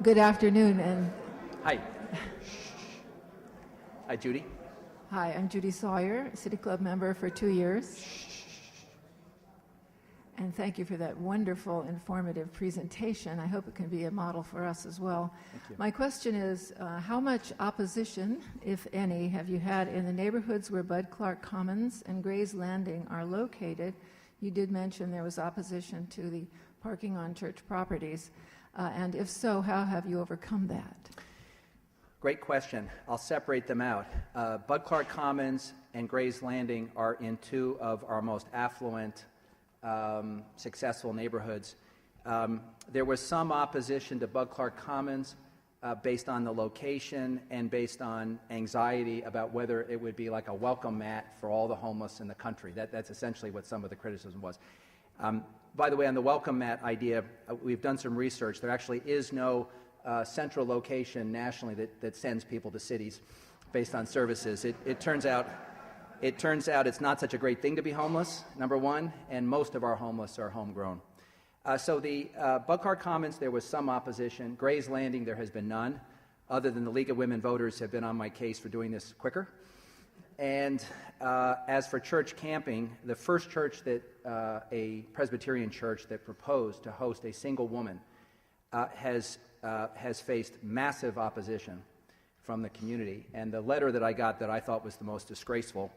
Good afternoon, and Hi. Hi, Judy. hi, I'm Judy Sawyer, City Club member for 2 years. And thank you for that wonderful, informative presentation. I hope it can be a model for us as well. Thank you. My question is, how much opposition, if any, have you had in the neighborhoods where Bud Clark Commons and Gray's Landing are located? You did mention there was opposition to the parking on church properties. And if so, how have you overcome that? Great question. I'll separate them out. Bud Clark Commons and Gray's Landing are in two of our most affluent, successful neighborhoods. There was some opposition to Bud Clark Commons based on the location and based on anxiety about whether it would be like a welcome mat for all the homeless in the country. That's essentially what some of the criticism was. By the way, on the welcome mat idea, we've done some research. There actually is no central location nationally that sends people to cities based on services. It turns out it's not such a great thing to be homeless, number one, and most of our homeless are homegrown. So the Bud Clark Commons, there was some opposition. Gray's Landing, there has been none, other than the League of Women Voters have been on my case for doing this quicker. And as for church camping, the first church that, a Presbyterian church that proposed to host a single woman has faced massive opposition from the community. And the letter that I got that I thought was the most disgraceful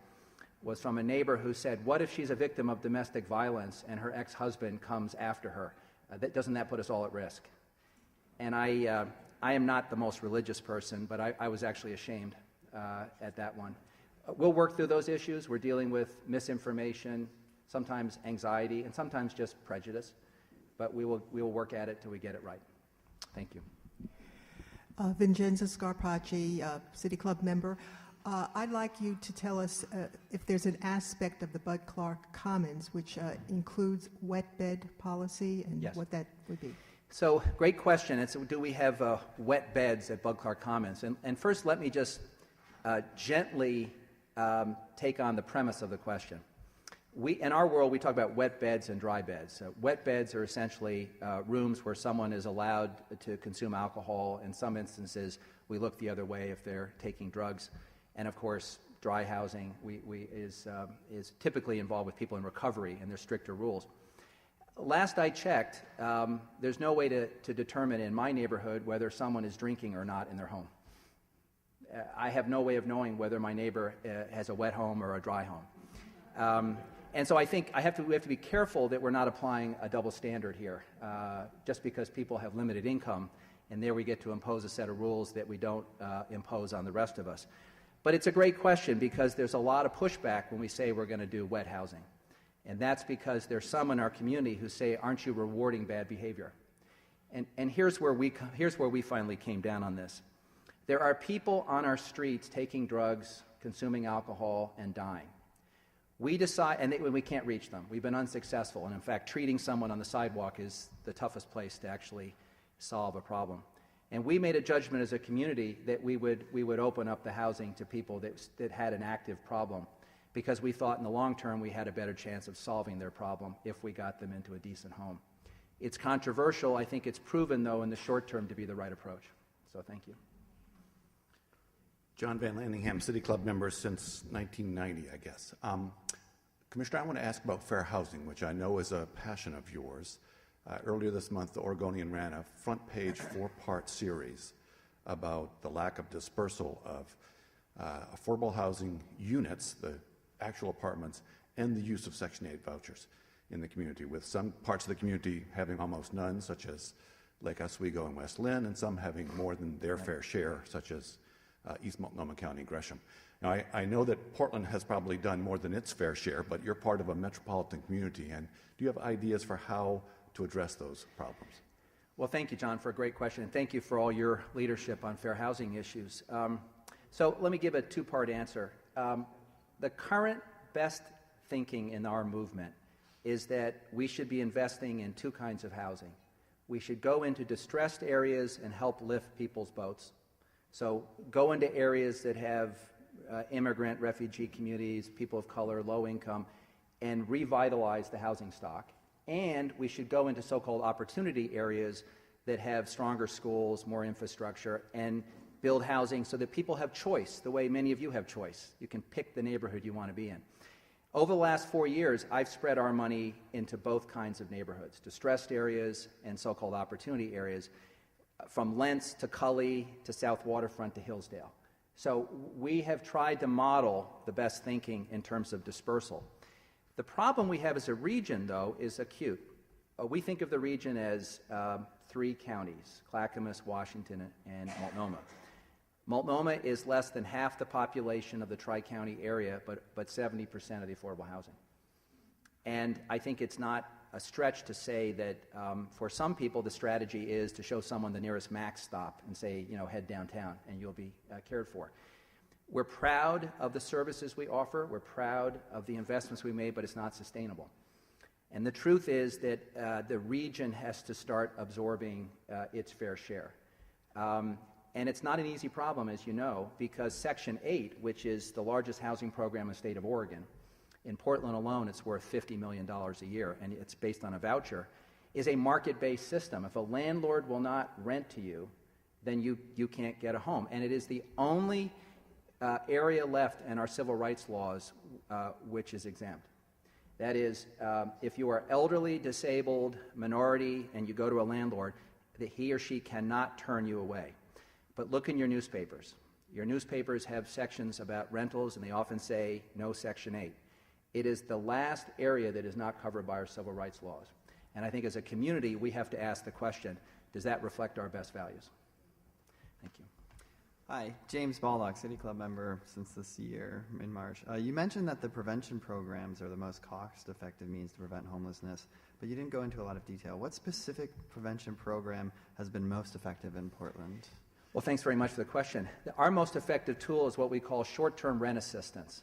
was from a neighbor who said, what if she's a victim of domestic violence and her ex-husband comes after her? Doesn't that put us all at risk? And I am not the most religious person, but I was actually ashamed at that one. We'll work through those issues. We're dealing with misinformation, sometimes anxiety, and sometimes just prejudice. But we will work at it till we get it right. Thank you. Vincenza Scarpacci, City Club member. I'd like you to tell us if there's an aspect of the Bud Clark Commons which includes wet bed policy and Yes. what that would be. So, great question. It's, do we have wet beds at Bud Clark Commons? And first, let me just gently take on the premise of the question. In our world, we talk about wet beds and dry beds. Wet beds are essentially rooms where someone is allowed to consume alcohol. In some instances, we look the other way if they're taking drugs. And of course, dry housing is typically involved with people in recovery, and there's stricter rules. Last I checked, there's no way to determine in my neighborhood whether someone is drinking or not in their home. I have no way of knowing whether my neighbor has a wet home or a dry home. And so I think we have to be careful that we're not applying a double standard here, just because people have limited income, and there we get to impose a set of rules that we don't impose on the rest of us. But it's a great question because there's a lot of pushback when we say we're going to do wet housing. And that's because there's some in our community who say, aren't you rewarding bad behavior? And here's where we finally came down on this. There are people on our streets taking drugs, consuming alcohol, and dying. We decide, and we can't reach them. We've been unsuccessful. And in fact, treating someone on the sidewalk is the toughest place to actually solve a problem. And we made a judgment as a community that we would open up the housing to people that had an active problem, because we thought in the long term we had a better chance of solving their problem if we got them into a decent home. It's controversial. I think it's proven, though, in the short term to be the right approach. So thank you. John Van Landingham, City Club member since 1990, I guess. Commissioner, I want to ask about fair housing, which I know is a passion of yours. Earlier this month, the Oregonian ran a front-page 4-part series about the lack of dispersal of affordable housing units, the actual apartments, and the use of Section 8 vouchers in the community, with some parts of the community having almost none, such as Lake Oswego and West Lynn, and some having more than their fair share, such as East Multnomah County and Gresham. Now, I know that Portland has probably done more than its fair share, but you're part of a metropolitan community, and do you have ideas for how to address those problems? Well, thank you, John, for a great question, and thank you for all your leadership on fair housing issues. So let me give a two-part answer. The current best thinking in our movement is that we should be investing in two kinds of housing. We should go into distressed areas and help lift people's boats. So go into areas that have immigrant, refugee communities, people of color, low income, and revitalize the housing stock. And we should go into so-called opportunity areas that have stronger schools, more infrastructure, and build housing so that people have choice, the way many of you have choice. You can pick the neighborhood you want to be in. Over the last 4 years, I've spread our money into both kinds of neighborhoods, distressed areas and so-called opportunity areas, from Lentz to Cully to South Waterfront to Hillsdale. So we have tried to model the best thinking in terms of dispersal. The problem we have as a region, though, is acute. We think of the region as 3 counties, Clackamas, Washington, and Multnomah. Multnomah is less than half the population of the Tri-County area, but 70% of the affordable housing. And I think it's not a stretch to say that for some people the strategy is to show someone the nearest Max stop and say, head downtown and you'll be cared for. We're proud of the services we offer. We're proud of the investments we made, but it's not sustainable. And the truth is that the region has to start absorbing its fair share. And it's not an easy problem, as you know, because Section 8, which is the largest housing program in the state of Oregon, in Portland alone it's worth $50 million a year, and it's based on a voucher, is a market-based system. If a landlord will not rent to you, then you can't get a home. And it is the only area left in our civil rights laws which is exempt. That is, if you are elderly, disabled, minority, and you go to a landlord, that he or she cannot turn you away. But look in your newspapers. Your newspapers have sections about rentals, and they often say, no Section 8. It is the last area that is not covered by our civil rights laws. And I think as a community, we have to ask the question, does that reflect our best values? Thank you. Hi, James Baldock, City Club member since this year in March. You mentioned that the prevention programs are the most cost-effective means to prevent homelessness, but you didn't go into a lot of detail. What specific prevention program has been most effective in Portland? Well, thanks very much for the question. Our most effective tool is what we call short-term rent assistance,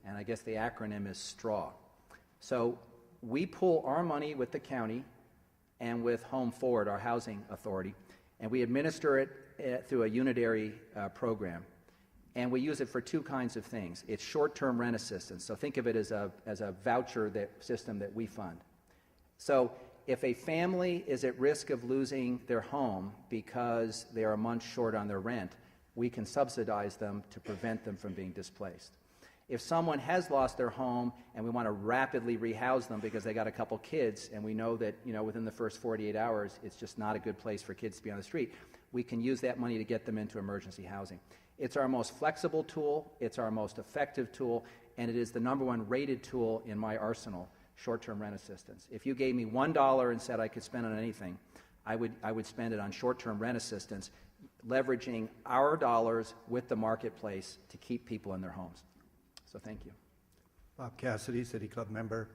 and I guess the acronym is STRAW. So we pool our money with the county and with Home Forward, our housing authority, and we administer it through a unitary program. And we use it for two kinds of things. It's short-term rent assistance, so think of it as a voucher system that we fund. So if a family is at risk of losing their home because they are a month short on their rent, we can subsidize them to prevent them from being displaced. If someone has lost their home and we want to rapidly rehouse them because they got a couple kids and we know that within the first 48 hours it's just not a good place for kids to be on the street, we can use that money to get them into emergency housing. It's our most flexible tool, it's our most effective tool, and it is the #1 rated tool in my arsenal, short-term rent assistance. If you gave me $1 and said I could spend it on anything, I would spend it on short-term rent assistance, leveraging our dollars with the marketplace to keep people in their homes. So thank you. Bob Cassidy, City Club member.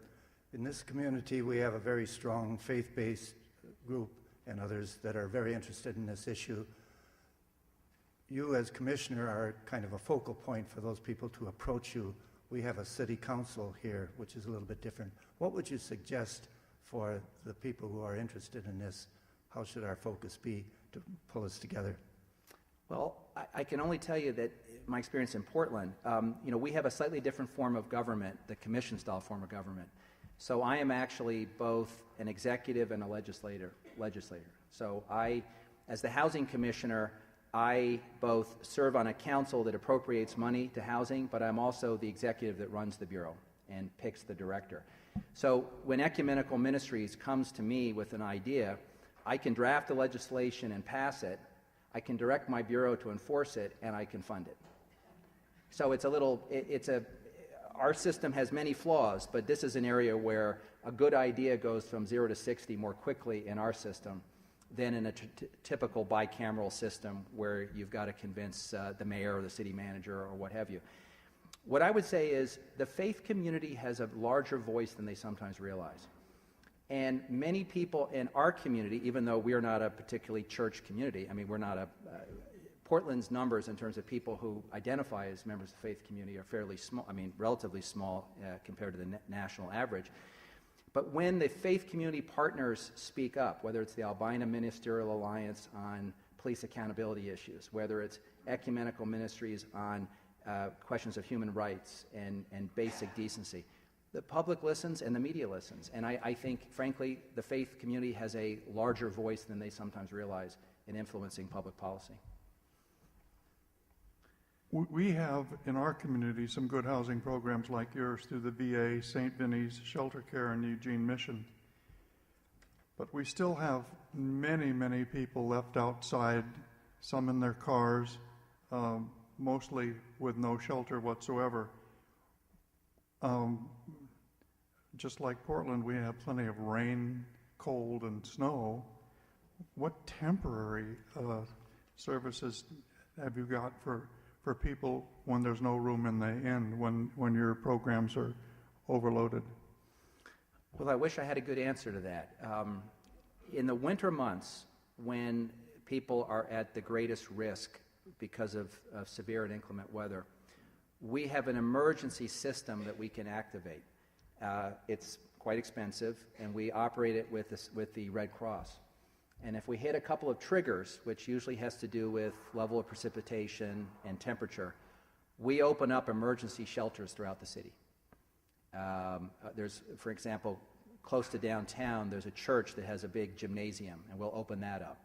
In this community, we have a very strong faith-based group and others that are very interested in this issue. You, as commissioner, are kind of a focal point for those people to approach you. We have a city council here, which is a little bit different. What would you suggest for the people who are interested in this? How should our focus be to pull us together? Well, I can only tell you that my experience in Portland, we have a slightly different form of government, the commission-style form of government. So I am actually both an executive and a legislator. So as the housing commissioner, I both serve on a council that appropriates money to housing, but I'm also the executive that runs the bureau and picks the director. So when Ecumenical Ministries comes to me with an idea, I can draft the legislation and pass it, I can direct my bureau to enforce it, and I can fund it. So our system has many flaws, but this is an area where a good idea goes from 0 to 60 more quickly in our system than in a typical bicameral system where you've got to convince the mayor or the city manager or what have you. What I would say is the faith community has a larger voice than they sometimes realize. And many people in our community, even though we are not a particularly church community, we're not Portland's numbers in terms of people who identify as members of the faith community are fairly small, relatively small compared to the national average. But when the faith community partners speak up, whether it's the Albina Ministerial Alliance on police accountability issues, whether it's Ecumenical Ministries on questions of human rights and basic decency, the public listens and the media listens. And I think, frankly, the faith community has a larger voice than they sometimes realize in influencing public policy. We have in our community some good housing programs like yours through the VA, St. Vinny's, Shelter Care, and Eugene Mission. But we still have many, many people left outside, some in their cars, mostly with no shelter whatsoever. Just like Portland, we have plenty of rain, cold, and snow. What temporary services have you got for people when there's no room in the inn, when your programs are overloaded? Well, I wish I had a good answer to that. In the winter months, when people are at the greatest risk because of severe and inclement weather, we have an emergency system that we can activate. It's quite expensive, and we operate it with the Red Cross. And if we hit a couple of triggers, which usually has to do with level of precipitation and temperature, we open up emergency shelters throughout the city. There's, for example, close to downtown, there's a church that has a big gymnasium, and we'll open that up.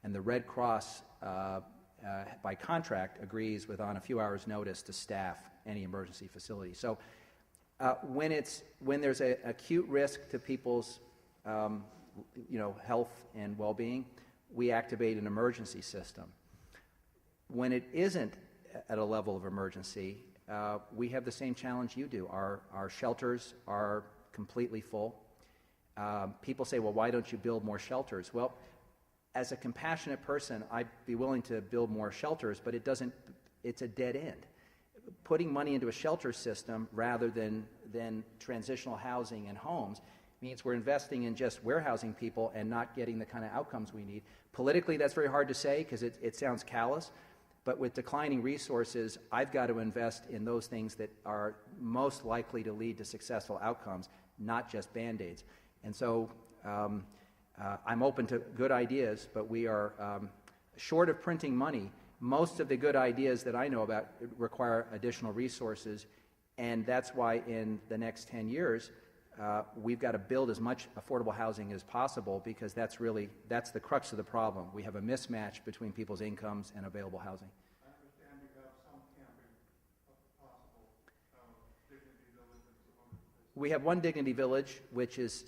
And the Red Cross, by contract, agrees with on a few hours' notice to staff any emergency facility. So when there's an acute risk to people's health and well-being, we activate an emergency system. When it isn't at a level of emergency, we have the same challenge you do. Our shelters are completely full. People say, well, why don't you build more shelters? Well, as a compassionate person, I'd be willing to build more shelters, but it's a dead end. Putting money into a shelter system rather than transitional housing and homes means we're investing in just warehousing people and not getting the kind of outcomes we need. Politically, that's very hard to say because it sounds callous, but with declining resources, I've got to invest in those things that are most likely to lead to successful outcomes, not just Band-Aids. And so I'm open to good ideas, but we are short of printing money. Most of the good ideas that I know about require additional resources, and that's why in the next 10 years, we've got to build as much affordable housing as possible, because that's the crux of the problem. We have a mismatch between people's incomes and available housing. I understand you have some camping possible Dignity Village and some other places. We have one Dignity Village, which has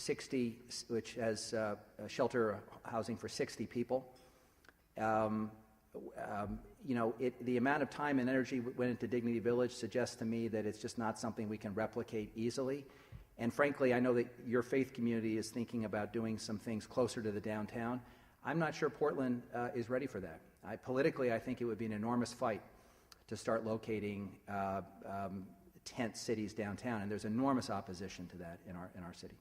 shelter housing for 60 people. The amount of time and energy went into Dignity Village suggests to me that it's just not something we can replicate easily. And frankly, I know that your faith community is thinking about doing some things closer to the downtown. I'm not sure Portland is ready for that. Politically, I think it would be an enormous fight to start locating tent cities downtown, and there's enormous opposition to that in our city.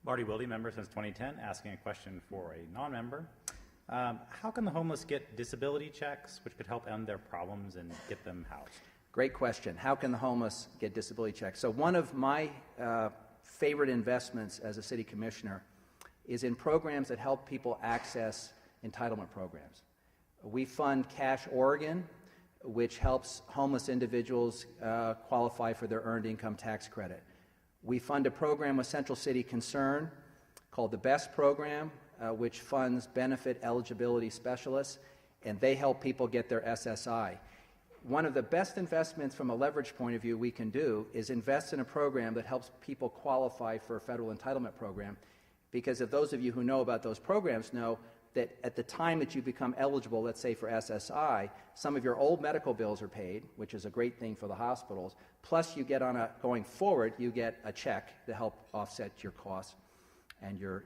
Marty Wilde, member since 2010, asking a question for a non-member. How can the homeless get disability checks, which could help end their problems and get them housed? Great question. How can the homeless get disability checks? So one of my favorite investments as a city commissioner is in programs that help people access entitlement programs. We fund Cash Oregon, which helps homeless individuals qualify for their earned income tax credit. We fund a program with Central City Concern called the BEST program, which funds benefit eligibility specialists, and they help people get their SSI. One of the best investments from a leverage point of view we can do is invest in a program that helps people qualify for a federal entitlement program, because if those of you who know about those programs know that at the time that you become eligible, let's say for SSI, some of your old medical bills are paid, which is a great thing for the hospitals, plus you get going forward, you get a check to help offset your costs and your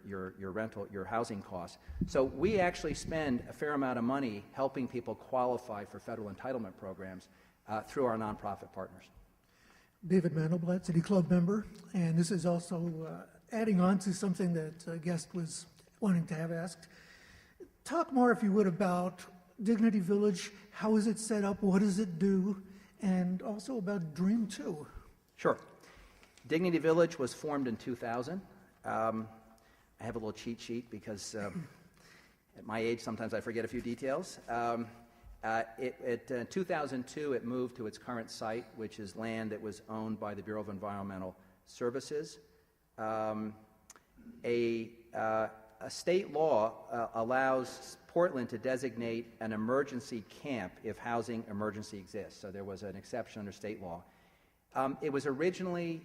rental, your housing costs. So we actually spend a fair amount of money helping people qualify for federal entitlement programs through our nonprofit partners. David Mandelblatt, City Club member, and this is also adding on to something that a guest was wanting to have asked. Talk more, if you would, about Dignity Village. How is it set up? What does it do? And also about Dream 2. Sure. Dignity Village was formed in 2000. I have a little cheat sheet because at my age, sometimes I forget a few details. In 2002, it moved to its current site, which is land that was owned by the Bureau of Environmental Services. A state law allows Portland to designate an emergency camp if housing emergency exists. So there was an exception under state law. It was originally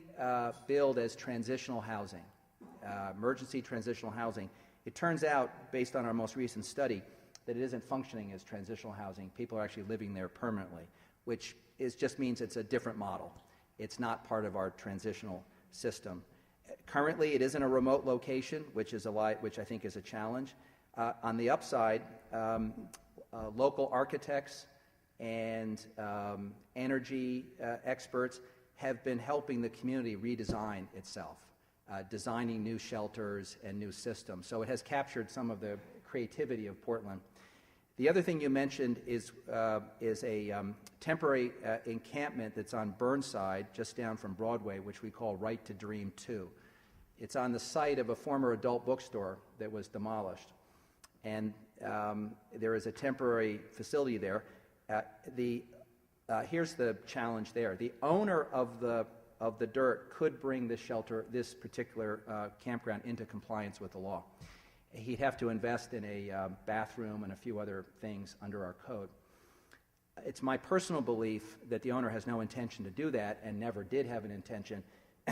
billed as transitional housing. Emergency transitional housing. It turns out, based on our most recent study, that it isn't functioning as transitional housing. People are actually living there permanently, which just means it's a different model. It's not part of our transitional system. Currently, it is in a remote location, which I think is a challenge. On the upside, local architects and energy experts have been helping the community redesign itself. designing new shelters and new systems. So it has captured some of the creativity of Portland. The other thing you mentioned is a temporary encampment that's on Burnside, just down from Broadway, which we call Right to Dream 2. It's on the site of a former adult bookstore that was demolished. And there is a temporary facility there. Here's the challenge there. The owner of the dirt could bring this shelter, this particular campground, into compliance with the law. He'd have to invest in a bathroom and a few other things under our code. It's my personal belief that the owner has no intention to do that and never did have an intention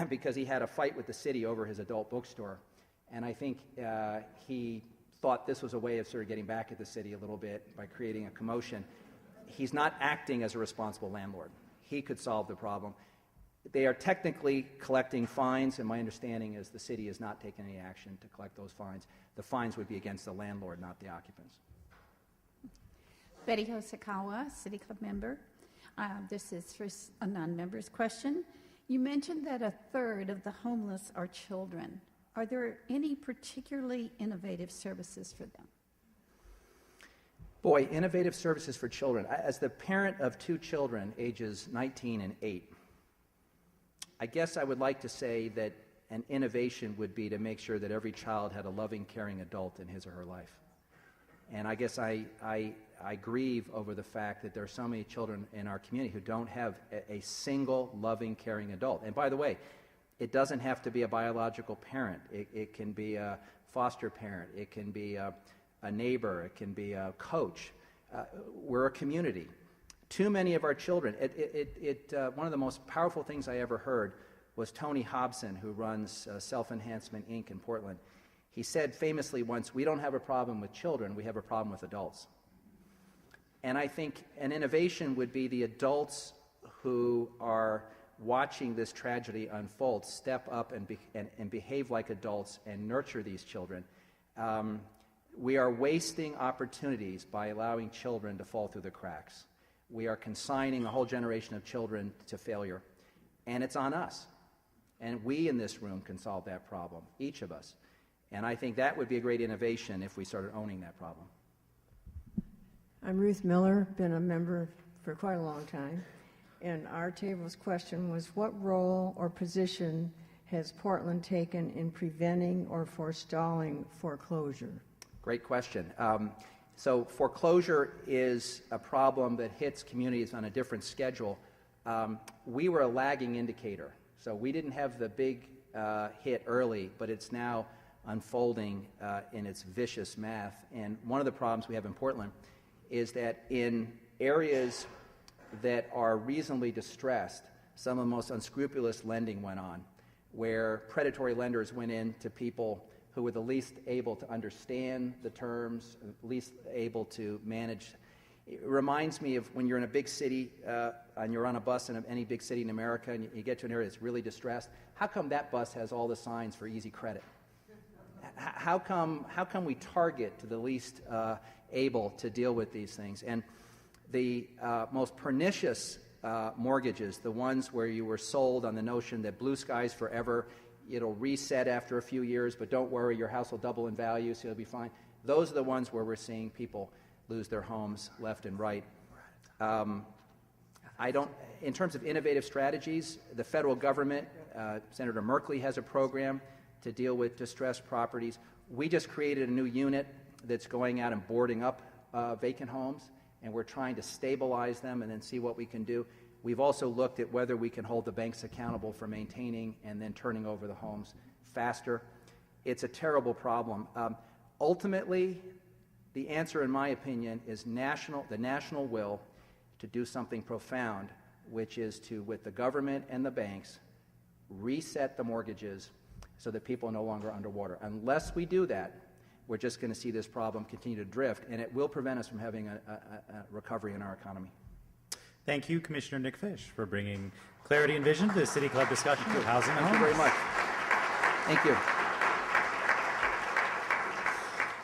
because he had a fight with the city over his adult bookstore. And I think he thought this was a way of sort of getting back at the city a little bit by creating a commotion. He's not acting as a responsible landlord. He could solve the problem. They are technically collecting fines, and my understanding is the city is not taking any action to collect those fines. The fines would be against the landlord, not the occupants. Betty Hosokawa, City Club member. This is for a non-member's question. You mentioned that a third of the homeless are children. Are there any particularly innovative services for them? Boy, innovative services for children. As the parent of two children, ages 19 and 8, I guess I would like to say that an innovation would be to make sure that every child had a loving, caring adult in his or her life. And I guess I grieve over the fact that there are so many children in our community who don't have a single loving, caring adult. And by the way, it doesn't have to be a biological parent. It can be a foster parent. It can be a neighbor. It can be a coach. We're a community. Too many of our children, one of the most powerful things I ever heard was Tony Hobson, who runs Self-Enhancement Inc. in Portland. He said famously once, "We don't have a problem with children, we have a problem with adults." And I think an innovation would be the adults who are watching this tragedy unfold step up and behave like adults and nurture these children. We are wasting opportunities by allowing children to fall through the cracks. We are consigning a whole generation of children to failure, and it's on us. And we in this room can solve that problem, each of us. And I think that would be a great innovation if we started owning that problem. I'm Ruth Miller, been a member for quite a long time. And our table's question was, what role or position has Portland taken in preventing or forestalling foreclosure? Great question. So foreclosure is a problem that hits communities on a different schedule. We were a lagging indicator. So we didn't have the big hit early, but it's now unfolding in its vicious math. And one of the problems we have in Portland is that in areas that are reasonably distressed, some of the most unscrupulous lending went on, where predatory lenders went in to people who were the least able to understand the terms, least able to manage. It reminds me of when you're in a big city and you're on a bus in any big city in America and you get to an area that's really distressed. How come that bus has all the signs for easy credit? How come we target to the least able to deal with these things? And the most pernicious mortgages, the ones where you were sold on the notion that blue skies forever, it'll reset after a few years, but don't worry, your house will double in value, so you'll be fine. Those are the ones where we're seeing people lose their homes left and right. In terms of innovative strategies, the federal government, Senator Merkley has a program to deal with distressed properties. We just created a new unit that's going out and boarding up vacant homes, and we're trying to stabilize them and then see what we can do. We've also looked at whether we can hold the banks accountable for maintaining and then turning over the homes faster. It's a terrible problem. Ultimately, the answer, in my opinion, is the national will to do something profound, which is to, with the government and the banks, reset the mortgages so that people are no longer underwater. Unless we do that, we're just going to see this problem continue to drift, and it will prevent us from having a recovery in our economy. Thank you, Commissioner Nick Fish, for bringing clarity and vision to the City Club discussion of housing and Thank you very much. Thank you.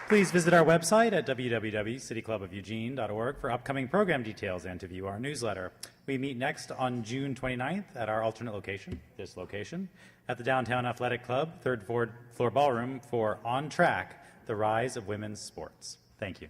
Please visit our website at www.cityclubofueugene.org for upcoming program details and to view our newsletter. We meet next on June 29th at our alternate location, this location, at the Downtown Athletic Club, third floor ballroom for On Track, the Rise of Women's Sports. Thank you.